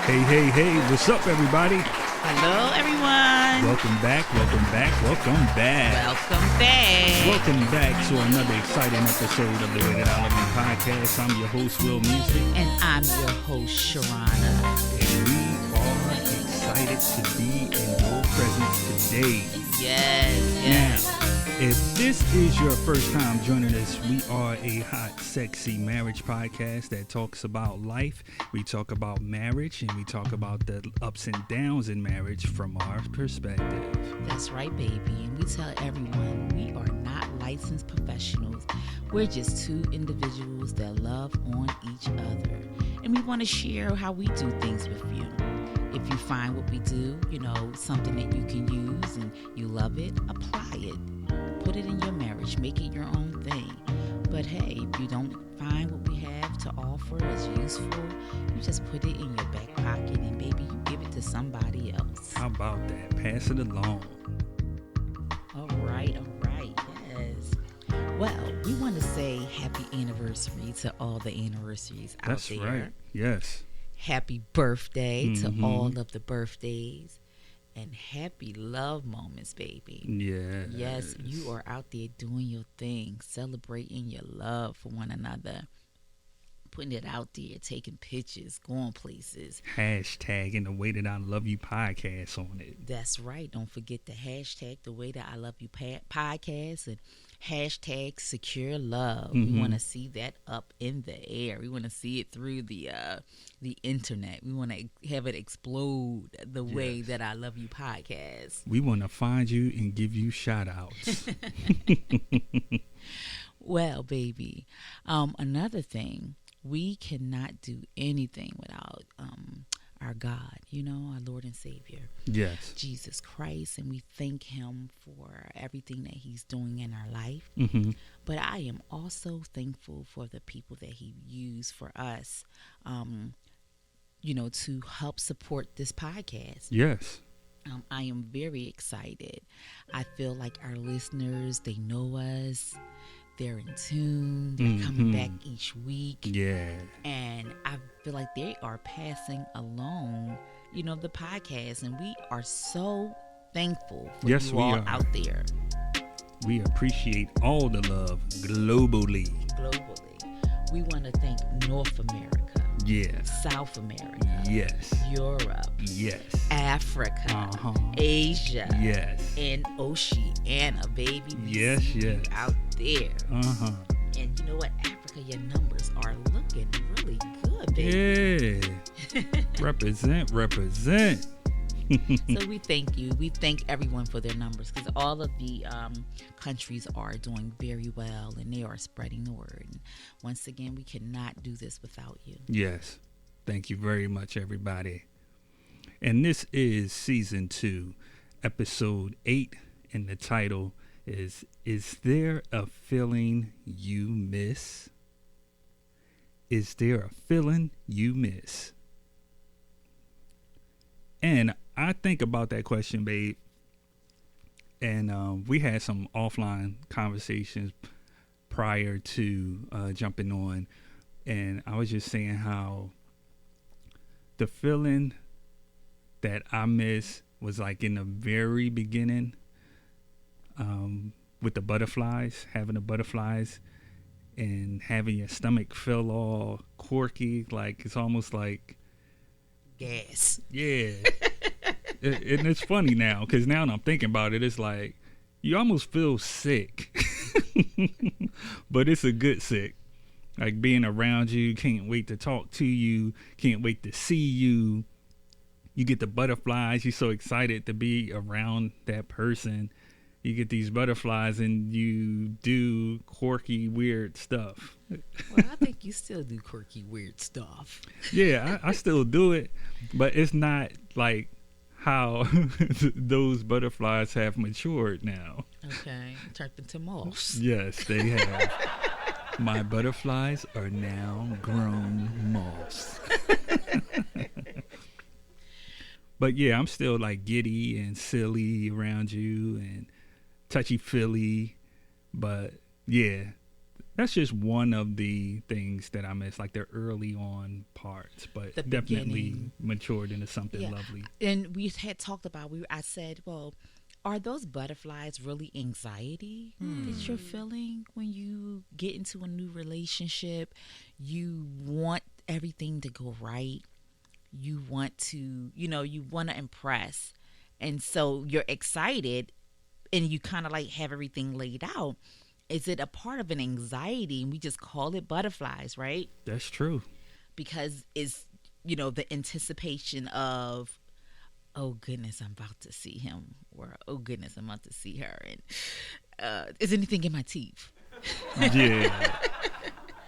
Hey, what's up, everybody? Hello, everyone. Welcome back. Welcome back. Welcome back to another exciting episode of the Way That I Love You podcast. I'm your host, Will Music. And I'm your host, Sharana. And we are excited to be in your presence today. Yes. Now, if this is your first time joining us, we are a hot, sexy marriage podcast that talks about life. We talk about marriage, and we talk about the ups and downs in marriage from our perspective. That's right, baby. And we tell everyone we are not licensed professionals. We're just two individuals that love on each other. And we want to share how we do things with you. If you find what we do, something that you can use and you love it, apply it. Put it in your marriage. Make it your own thing. But hey, if you don't find what we have to offer as useful, you just put it in your back pocket and baby, you give it to somebody else. How about that? Pass it along. All right. Yes. Well, we want to say happy anniversary to all the anniversaries out there. That's right. Yes. Happy birthday to all of the birthdays. And happy love moments, baby. Yes, you are out there doing your thing, celebrating your love for one another, putting it out there, taking pictures, going places. Hashtagging the Way That I Love You podcast on it. That's right. Don't forget the hashtag the Way That I Love You podcast and hashtag secure love. We want to see that up in the air. We want to see it through the internet. We want to have it explode the Way That I Love You podcast. We want to find you and give you shout outs. Well, baby, another thing, we cannot do anything without our God, our Lord and Savior. Yes. Jesus Christ, and we thank him for everything that he's doing in our life. But I am also thankful for the people that he used for us, to help support this podcast. Yes. I am very excited. I feel like our listeners, they know us. They're in tune. They're coming back each week. Yeah. And I feel like they are passing along, the podcast. And we are so thankful for you all out there. We appreciate all the love globally. We want to thank North America. Yes. South America. Yes. Europe. Yes. Africa. Asia. Yes. And Oceania, baby. Yes. Out there. And you know what? Africa, your numbers are looking really good, baby. Yeah. Represent. So we thank you. We thank everyone for their numbers because all of the countries are doing very well and they are spreading the word. And once again, we cannot do this without you. Yes. Thank you very much, everybody. And this is season 2, episode 8, and the title is There a Feeling You Miss? Is there a feeling you miss? And I think about that question, babe. And we had some offline conversations prior to jumping on. And I was just saying how the feeling that I miss was like in the very beginning with the butterflies, having the butterflies and having your stomach feel all quirky. Like it's almost like gas. Yeah. And it's funny now because now I'm thinking about it, it's like you almost feel sick. But it's a good sick. Like being around you, can't wait to talk to you, can't wait to see you. You get the butterflies, you're so excited to be around that person. You get these butterflies and you do quirky, weird stuff. Well, I think you still do quirky, weird stuff. Yeah, I still do it, but it's not like how those butterflies have matured now. Okay, turned into moths. Yes, they have. My butterflies are now grown moths. But yeah, I'm still like giddy and silly around you and touchy-feely. But yeah, that's just one of the things that I miss, like the early on parts, but The definitely beginning. matured into something Yeah. lovely. And we had talked about, I said, well, are those butterflies really anxiety that you're feeling when you get into a new relationship? You want everything to go right. You want to, you want to impress. And so you're excited and you kind of like have everything laid out. Is it a part of an anxiety? And we just call it butterflies, right? That's true. Because it's, the anticipation of, oh goodness, I'm about to see him, or oh goodness, I'm about to see her, and is anything in my teeth? Yeah,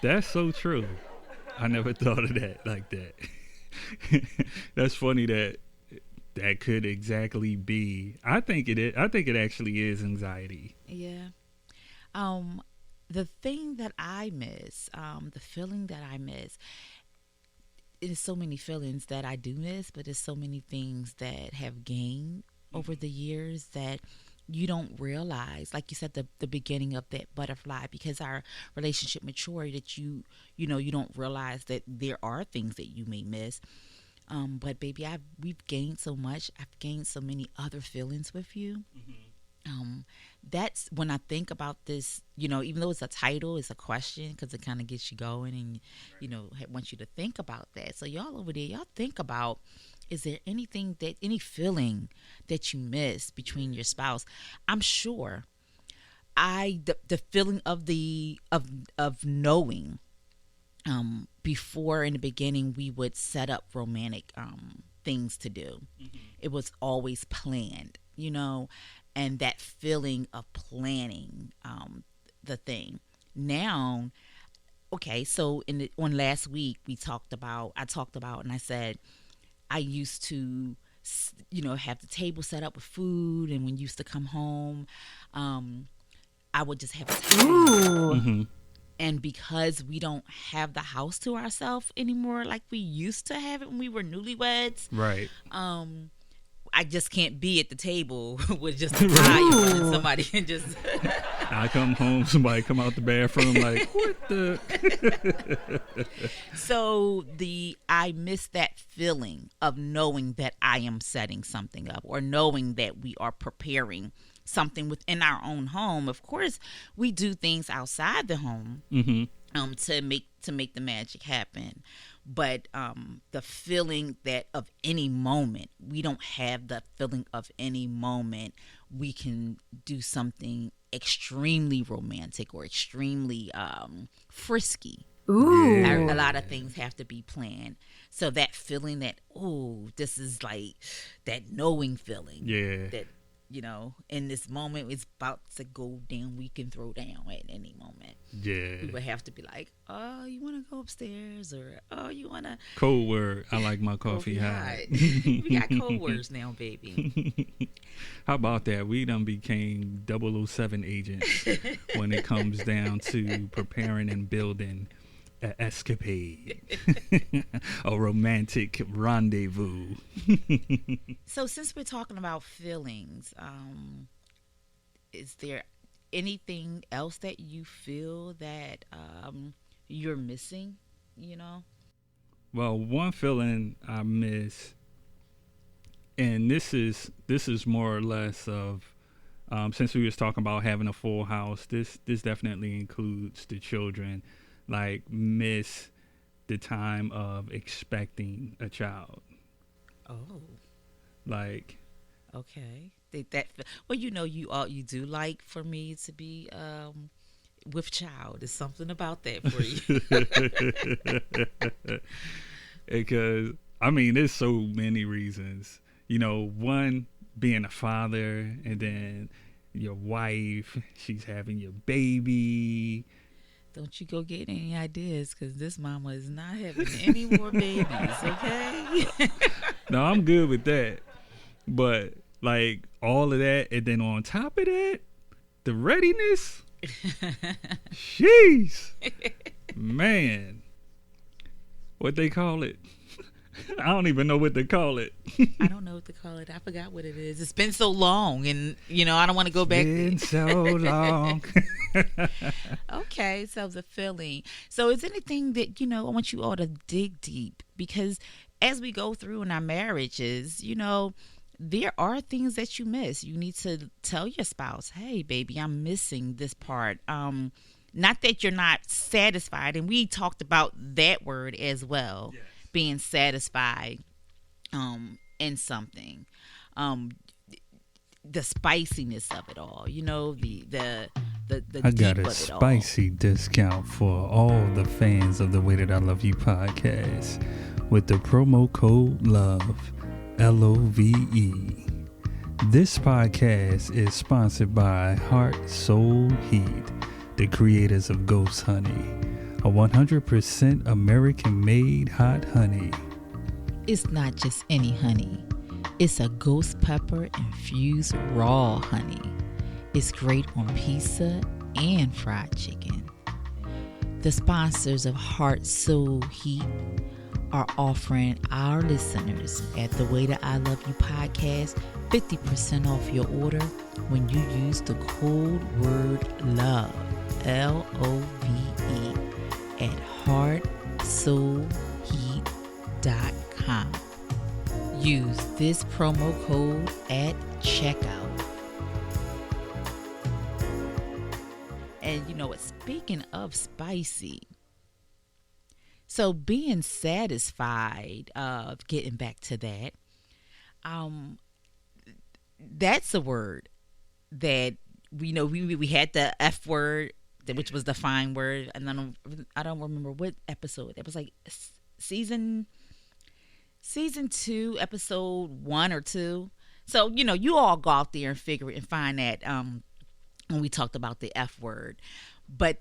that's so true. I never thought of that like that. That's funny that could exactly be. I think it is. I think it actually is anxiety. Yeah. Um, the thing that I miss, the feeling that I miss, there's so many feelings that I do miss, but there's so many things that have gained over the years that you don't realize, like you said, the beginning of that butterfly, because our relationship matured, that you don't realize that there are things that you may miss. But baby, we've gained so much. I've gained so many other feelings with you. That's when I think about this, even though it's a title, it's a question, because it kind of gets you going, and wants you to think about that. So y'all over there, y'all think about, is there any feeling that you miss between your spouse? I'm sure the feeling of knowing, before, in the beginning, we would set up romantic things to do. It was always planned, and that feeling of planning the thing. Now, okay, so on last week I talked about, and I said I used to, have the table set up with food, and when you used to come home, I would just have a time. And because we don't have the house to ourselves anymore like we used to have it when we were newlyweds, Right. I just can't be at the table with just a tire and somebody can just. I come home, somebody come out the bathroom like, what the? So I miss that feeling of knowing that I am setting something up, or knowing that we are preparing something within our own home. Of course, we do things outside the home to make the magic happen. But the feeling that of any moment, we don't have the feeling of any moment we can do something extremely romantic or extremely frisky. Ooh. Yeah. A lot of things have to be planned. So that feeling that, oh, this is like that knowing feeling. Yeah. That, in this moment, it's about to go down. We can throw down at any moment. Yeah. We would have to be like, oh, you want to go upstairs? Or, oh, you want to... Cold word. I like my coffee hot. We got code words now, baby. How about that? We done became 007 agents when it comes down to preparing and building an escapade, a romantic rendezvous. So since we're talking about feelings, is there anything else that you feel that you're missing, Well, one feeling I miss, and this is more or less of, since we was talking about having a full house, this definitely includes the children. Like, miss the time of expecting a child. Oh, Like, okay. Well, you do like for me to be with child. There's something about that for you. because I mean, there's so many reasons. One, being a father, and then your wife, she's having your baby. Don't you go get any ideas, because this mama is not having any more babies, okay? No, I'm good with that. But, like, all of that, and then on top of that, the readiness. Jeez. Man. What they call it? I don't even know what to call it. I don't know what to call it. I forgot what it is. It's been so long, and I don't want to go back. Been so long. Okay, so the feeling. So is anything that I want you all to dig deep, because as we go through in our marriages, there are things that you miss. You need to tell your spouse, "Hey, baby, I'm missing this part." Not that you're not satisfied, and we talked about that word as well, yes. Being satisfied in something, the spiciness of it all. The I got a spicy discount for all the fans of the Way That I Love You podcast with the promo code LOVE, LOVE. This podcast is sponsored by Heart Soul Heat, the creators of Ghost Honey, a 100% American-made hot honey. It's not just any honey. It's a ghost pepper infused raw honey. It's great on pizza and fried chicken. The sponsors of Heart Soul Heat are offering our listeners at the Way That I Love You podcast 50% off your order when you use the code word LOVE, LOVE, at heartsoulheat.com. Use this promo code at checkout. And speaking of spicy, so being satisfied, getting back to that, that's a word that we had the F word, which was the fine word, and then I don't remember what episode. It was like season 2, episode 1 or 2. So you all go out there and figure it and find that when we talked about the F word, but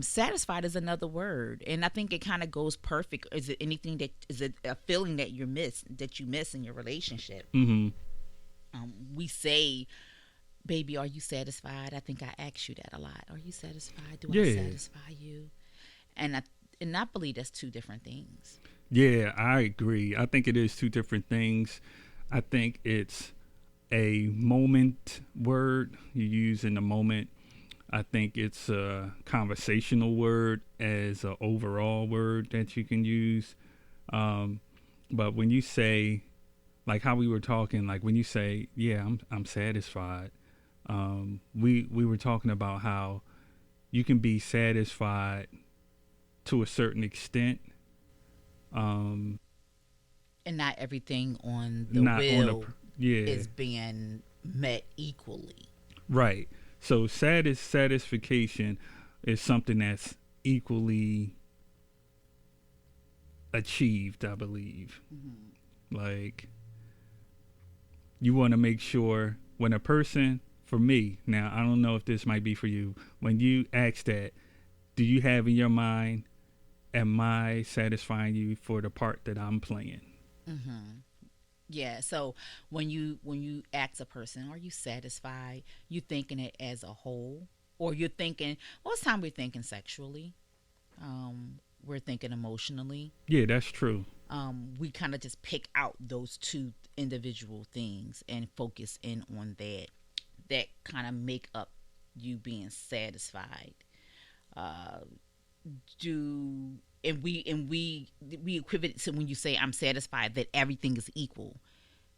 satisfied is another word, and I think it kind of goes perfect. Is it a feeling that you miss in your relationship? Mm-hmm. We say, "Baby, are you satisfied?" I think I ask you that a lot. Are you satisfied? Do I satisfy you? And I believe that's two different things. Yeah, I agree. I think it is two different things. I think it's a moment word you use in the moment. I think it's a conversational word as an overall word that you can use. But when you say, like how we were talking, like when you say, "Yeah, I'm satisfied," we were talking about how you can be satisfied to a certain extent, and not everything on the wheel is being met equally. Right. So satisfaction is something that's equally achieved, I believe. Mm-hmm. Like, you want to make sure when a person, for me, now I don't know if this might be for you, when you ask that, do you have in your mind, am I satisfying you for the part that I'm playing? Mm-hmm. Yeah, so when you ask a person, are you satisfied? You thinking it as a whole, or you're thinking most time we're thinking sexually, we're thinking emotionally. Yeah, that's true. We kind of just pick out those two individual things and focus in on that kind of make up you being satisfied. We equivalent to when you say I'm satisfied, that everything is equal.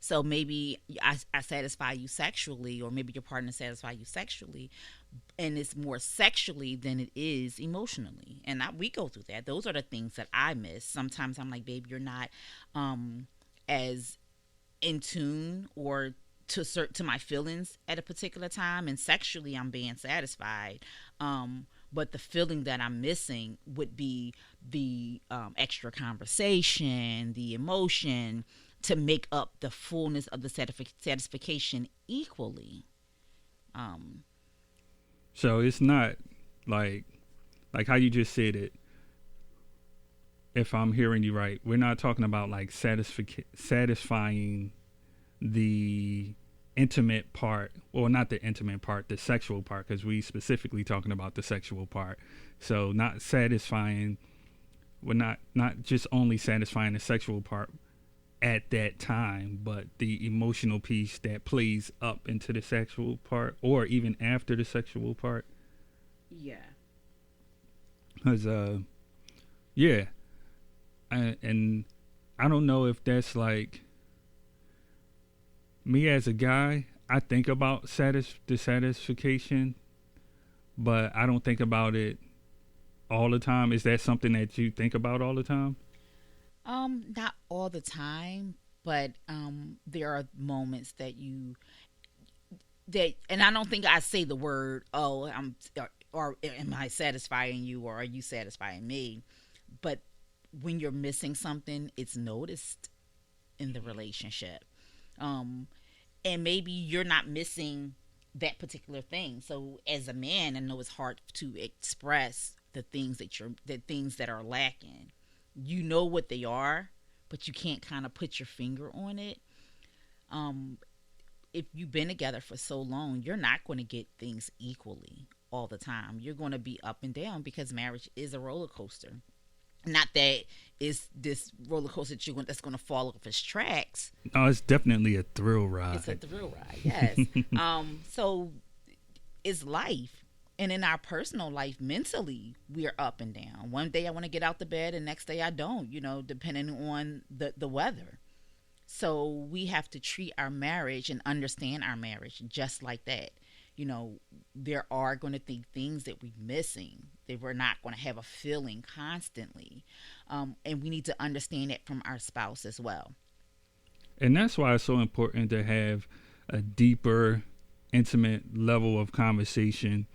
So maybe I satisfy you sexually, or maybe your partner satisfy you sexually, and it's more sexually than it is emotionally. And we go through that. Those are the things that I miss. Sometimes I'm like, babe, you're not as in tune or to my feelings at a particular time, and sexually I'm being satisfied. But the feeling that I'm missing would be the extra conversation, the emotion, to make up the fullness of the satisfaction equally. So it's not like how you just said it. If I'm hearing you right, we're not talking about like satisfying the intimate part, or not the intimate part, the sexual part, because we specifically talking about the sexual part. So not satisfying well, not just only satisfying the sexual part at that time, but the emotional piece that plays up into the sexual part, or even after the sexual part. Yeah. Cause yeah, and I don't know if that's like me as a guy. I think about the satisfaction, but I don't think about it all the time. Is that something that you think about all the time? Not all the time, but there are moments that and I don't think I say the word, oh, or am I satisfying you, or are you satisfying me? But when you're missing something, it's noticed in the relationship. And maybe you're not missing that particular thing. So as a man, I know it's hard to express the things that are lacking. You know what they are, but you can't kind of put your finger on it. Um, if you've been together for so long, you're not going to get things equally all the time. You're going to be up and down because marriage is a roller coaster. Not that it's this roller coaster that's going to fall off its tracks. Oh, it's definitely a thrill ride. It's a thrill ride, yes. So it's life. And in our personal life, mentally, we're up and down. One day I want to get out the bed, and next day I don't, depending on the weather. So we have to treat our marriage and understand our marriage just like that. There are going to be things that we're missing, that we're not going to have a feeling constantly. And we need to understand it from our spouse as well. And that's why it's so important to have a deeper, intimate level of conversation,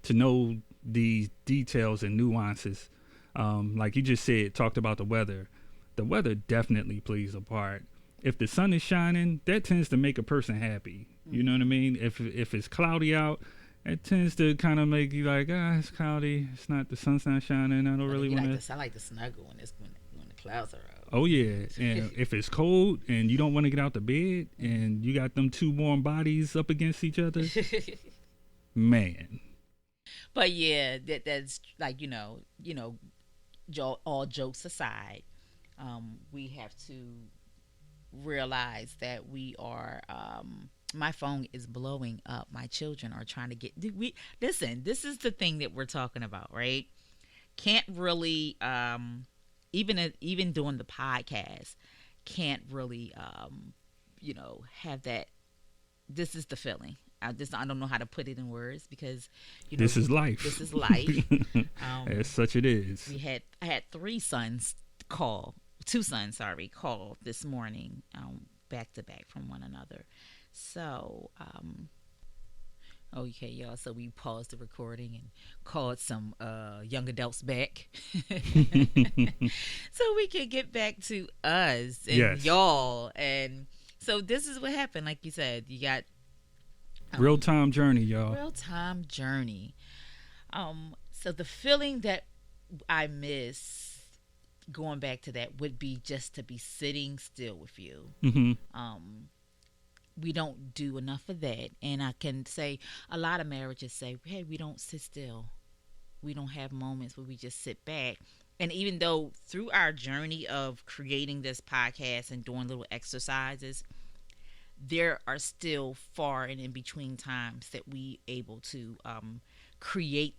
to know these details and nuances. Like you just said, talked about the weather. The weather definitely plays a part. If the sun is shining, that tends to make a person happy. You know what I mean? If it's cloudy out, it tends to kind of make you like, it's cloudy. It's not, the sun's not shining. I don't really want to. I like to snuggle when the clouds are out. Oh yeah, and if it's cold and you don't want to get out the bed and you got them two warm bodies up against each other, man. But yeah, that's like all jokes aside, we have to realize that we are. My phone is blowing up. My children are trying to get. Listen. This is the thing that we're talking about, right? Can't really, even doing the podcast, can't really, have that. This is the feeling. I don't know how to put it in words because this is life. This is life. As such, it is. I had two sons call this morning, back to back from one another. So, okay, y'all. So we paused the recording and called some young adults back, so we could get back to us and y'all. And so this is what happened. Like you said, you got. Real-time journey, y'all. Real-time journey. So the feeling that I miss, going back to that, would be just to be sitting still with you. Mm-hmm. We don't do enough of that. And I can say a lot of marriages say, hey, we don't sit still. We don't have moments where we just sit back. And even though through our journey of creating this podcast and doing little exercises, there are still far and in between times that we able to create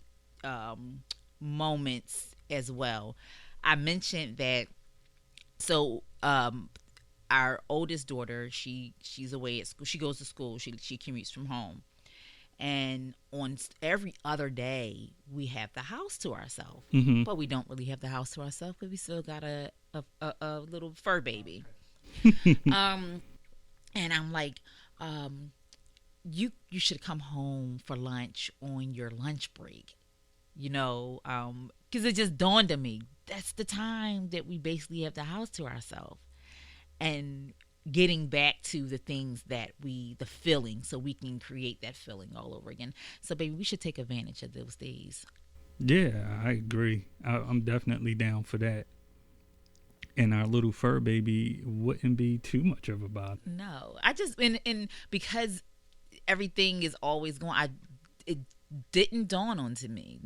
moments as well. I mentioned that. So our oldest daughter, she's away at school. She goes to school. She commutes from home, and on every other day we have the house to ourselves. Mm-hmm. But we don't really have the house to ourselves because we still got a little fur baby. And I'm like, you should come home for lunch on your lunch break, because it just dawned on me. That's the time that we basically have the house to ourselves, and getting back to the things that the feeling, so we can create that feeling all over again. So, baby, we should take advantage of those days. Yeah, I agree. I'm definitely down for that. And our little fur baby wouldn't be too much of a bother. No, I just and because everything is always going, it didn't dawn onto me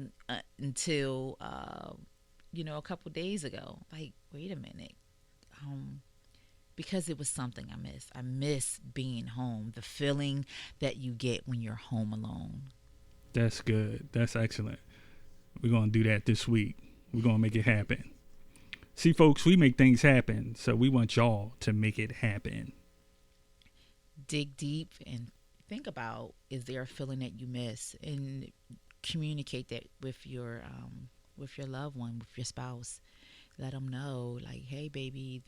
until a couple days ago. Like, wait a minute. Because it was something I miss. I miss being home, the feeling that you get when you're home alone. That's good. That's excellent. We're going to do that this week. We're going to make it happen. See, folks, we make things happen, so we want y'all to make it happen. Dig deep and think about, is there a feeling that you miss? And communicate that with your loved one, with your spouse. Let them know, like, hey, baby,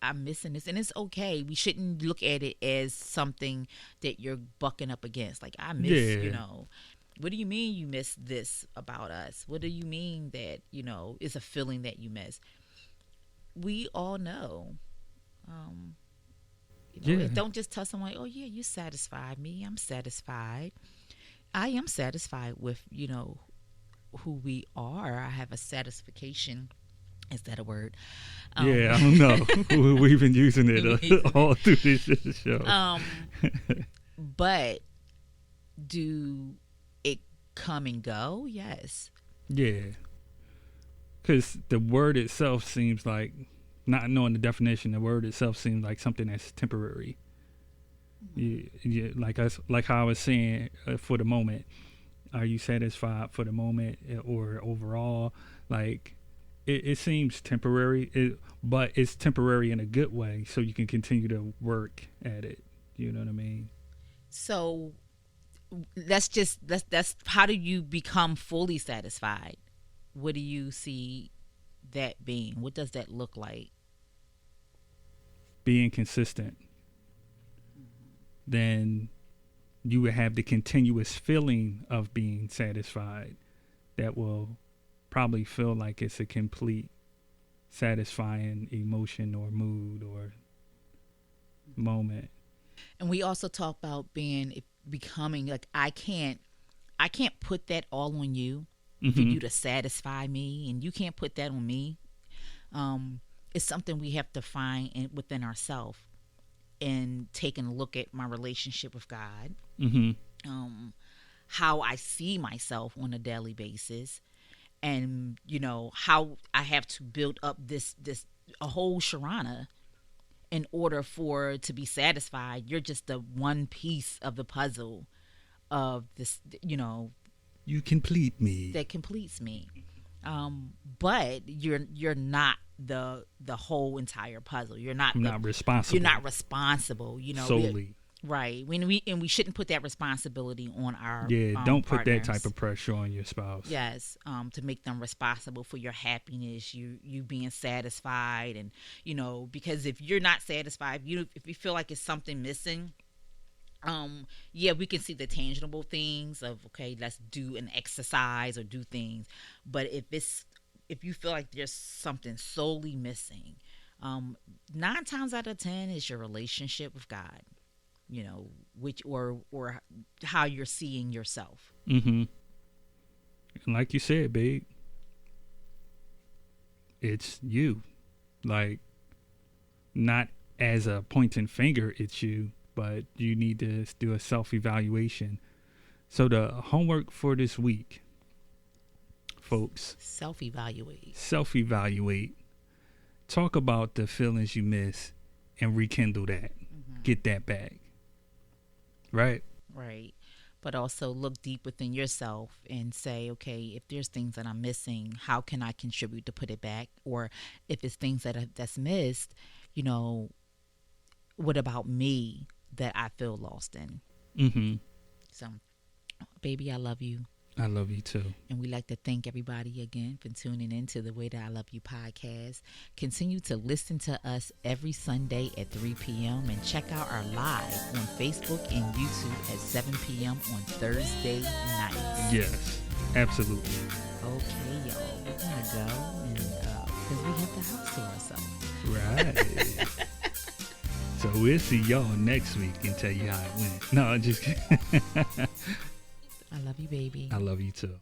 I'm missing this. And it's okay. We shouldn't look at it as something that you're bucking up against. Like, I miss, what do you mean you miss this about us? What do you mean that, it's a feeling that you miss? We all know. Don't just tell someone, oh, yeah, you satisfied me. I'm satisfied. I am satisfied with, who we are. I have a satisfaction. Is that a word? Yeah, I don't know. We've been using it all through this show. But do it come and go? Yes. Yeah. Because the word itself seems like, not knowing the definition, the word itself seems like something that's temporary. Yeah, like how I was saying, for the moment. Are you satisfied for the moment or overall? Like, it seems temporary, but it's temporary in a good way, so you can continue to work at it. You know what I mean? So that's how do you become fully satisfied? What do you see that being? What does that look like? Being consistent. Then you would have the continuous feeling of being satisfied that will probably feel like it's a complete satisfying emotion or mood or moment. And we also talk about becoming, like, I can't put that all on you for you to satisfy me, and you can't put that on me. It's something we have to find within ourselves, and taking a look at my relationship with God, how I see myself on a daily basis. And, how I have to build up a whole Sharana in order to be satisfied. You're just the one piece of the puzzle of this, You complete me. That completes me. But you're not the whole entire puzzle. You're not responsible. You're not responsible, solely. Right. We shouldn't put that responsibility on our don't put partners. that type of pressure on your spouse. Yes, to make them responsible for your happiness, you being satisfied, and because if you're not satisfied, if you feel like it's something missing, we can see the tangible things of, okay, let's do an exercise or do things, but if you feel like there's something solely missing, 9 times out of 10 is your relationship with God. Which or how you're seeing yourself. And like you said, babe, it's you. Like, not as a pointing finger at you, but you need to do a self-evaluation. So the homework for this week, folks. Self-evaluate. Talk about the feelings you miss and rekindle that. Get that back. Right. But also look deep within yourself and say, okay, if there's things that I'm missing, how can I contribute to put it back? Or if it's things that's missed, what about me that I feel lost in? So, baby, I love you. I love you too. And we like to thank everybody again for tuning in to the Way That I Love You podcast. Continue to listen to us every Sunday at 3 p.m. and check out our live on Facebook and YouTube at 7 p.m. on Thursday nights. Yes, absolutely. Okay, y'all. We're going to go and because we have the house to ourselves. Right. So we'll see y'all next week and tell you how it went. No, I'm just kidding. I love you, baby. I love you too.